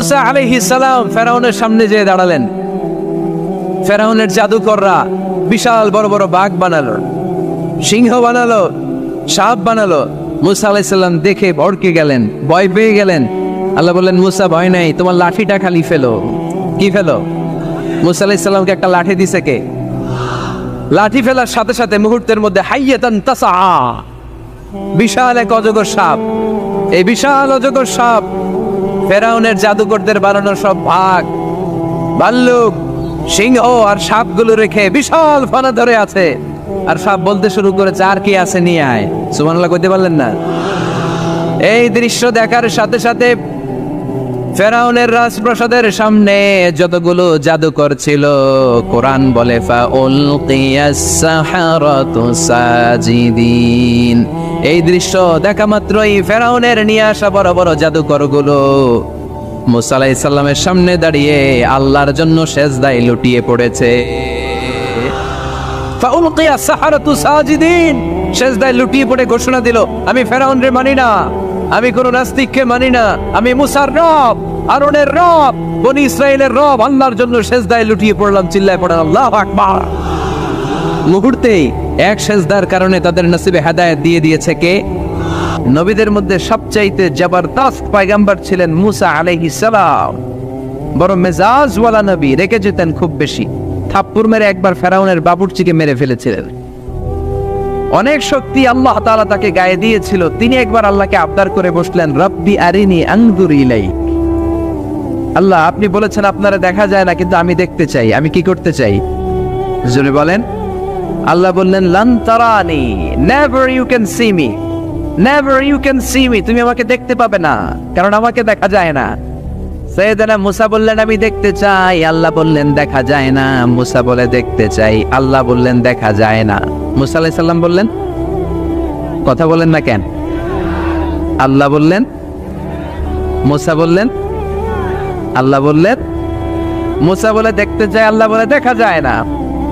মুসা আলাইহিস সালাম ফেরাউনের সামনে যেয়ে দাঁড়ালেন। ফেরাউনের জাদুকররা বিশাল বড় বড় বাঘ বানালো, সিংহ বানালো, সাপ বানালো। মুসা আলাইহিস সালাম দেখে ভড়কে গেলেন, ভয় পেয়ে গেলেন। আল্লাহ বললেন, মুসা ভয় নাই, তোমার লাঠিটা খালি ফেলো। কি ফেলো? মুসা আলাইহিস সালামকে একটা লাঠি দিছে কে? লাঠি ফেলার সাথে সাথে মুহূর্তের মধ্যে হাইয়াতান তাসআ, বিশাল এক অজগর সাপ। এই বিশাল অজগর সাপ ফেরাউনের জাদুকরদের বানানো সব বাঘ, ভাল্লুক, সিংহ আর সাপগুলো রেখে বিশাল ফানা ধরে আছে। আর সাপ বলতে শুরু করেছে, আর কি আছে নিয়ে আয়। সুবহানাল্লাহ কইতে পারলেন না? এই দৃশ্য দেখার সাথে সাথে ফেরাউনের রাজপ্রাসাদের সামনে যতগুলো জাদুকর ছিল, কোরআন বলে ফাউলকিয়াস সাহারাতু সাজিদিন। এই দৃশ্য দেখা মাত্রই ফেরাউনের নিয়ে আসা বড় বড় জাদুকরগুলো মুসা আলাইহিস সালামের সামনে দাঁড়িয়ে আল্লাহর জন্য সেজদায় লুটিয়ে পড়েছে। ফাউলকিয়াস সাহারাতু সাজিদিন, সেজদায় লুটিয়ে পড়ে ঘোষণা দিল, আমি ফেরাউনরে মানি না, আমি কোন নাস্তিককে মানি না, আমি মুসার রব, হারুনের রব, বনি ইসরাইলের রব, আল্লাহর জন্য সেজদায় লুটিয়ে পড়লাম। চিল্লায় পড়েন আল্লাহু আকবার। মুহূর্তেই এক সেজদার কারণে তাদের নসিবে হেদায়েত দিয়ে দিয়েছে কে? নবীদের মধ্যে সবচাইতে জবরদস্ত পয়গম্বর ছিলেন মুসা আলাইহিস সালাম। বড় মেজাজওয়ালা নবী, রেখে যেতেন খুব বেশি। থাপ্পড় মেরে একবার ফেরাউনের বাবুর্চিকে মেরে ফেলেছিলেন। অনেক শক্তি আল্লাহ তাআলা তাকে গায়ে দিয়েছিল। তিনি একবার আল্লাহকে আবদার করে বসলেন, রব্বি আরিনি আনজুর ইলাইক। আল্লাহ, আপনি বলেছেন আপনারা দেখা যায় না, কিন্তু আমি দেখতে চাই। আমি কি করতে চাই? জোরে বলেন। আল্লাহ বললেন, লান তারানি, never you can see me, never you can see me. তুমি আমাকে দেখতে পাবে না, কারণ আমাকে দেখা যায় না। সাইয়েদনা মুসা বললেন, আমি দেখতে চাই। আল্লাহ বললেন, দেখা যায় না। মুসা বলে, দেখতে চাই। আল্লাহ বললেন, দেখা যায় না। মুসা আলাইহিস সালাম বললেন, কথা বলেন না কেন? আল্লাহ বললেন, মুসা বললেন, আল্লাহ বললেন। মুসা বলে দেখতে চাই, আল্লাহ বলে দেখা যায় না।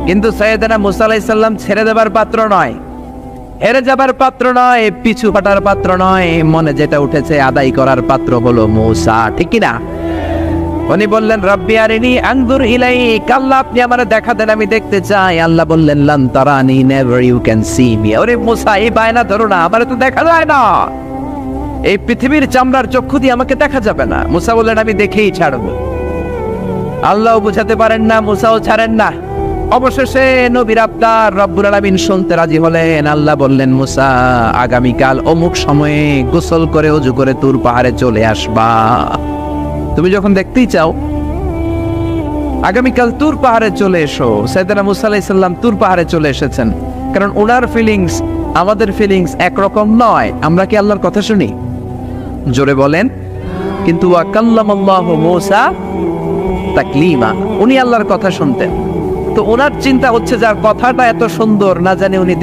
কিন্তু সাইয়েদনা মুসা আলাইহিস সালাম ছেড়ে দেবার পাত্র নয়, হেরে যাবার পাত্র নয়, পিছু হটার পাত্র নয়। মনে যেটা উঠেছে আদায় করার পাত্র হলো মুসা, ঠিক কি না? উনি বললেন, রব্বি আরিনি আনজুর ইলাইক। আল্লাহ, আপনি আমারে দেখা দেন, আমি দেখতে চাই। আল্লাহ বললেন, লান তারানি, never you can see me. ওরে মুসা, এই বায়না ধরো না, আমারে তো দেখা যায় না। এই পৃথিবীর চামড়ার চক্ষু দিয়ে আমাকে দেখা যাবে না। মুসা বললেন, আমি দেখেই ছাড়বো। আল্লাহও বুঝাতে পারেন না, মুসাও ছাড়েন না। অবশেষে নবীর আবদার রব্বুল আলামিন শুনতে রাজি হলেন। আল্লাহ বললেন, মুসা, আগামীকাল অমুক সময়ে গোসল করে ওযু করে তুর পাহাড়ে চলে আসবা। তুমি যখন দেখতেই চাও, আগামীকাল তুর পাহাড়ে চলে এসো। সাইয়েদনা মুসা আলাইহিস সালাম তুর পাহাড়ে চলে এসেছেন, কারণ ওনার ফিলিংস আমাদের ফিলিংস একরকম নয়। আমরা কি আল্লাহর কথা শুনি? জোরে বলেন। কিন্তু ওয়া কাল্লামাল্লাহু মুসা তাকলিমা, উনি আল্লাহর কথা শুনতেন। তো ওনার চিন্তা হচ্ছে, যার কথাটা এত সুন্দর, না জানি উনি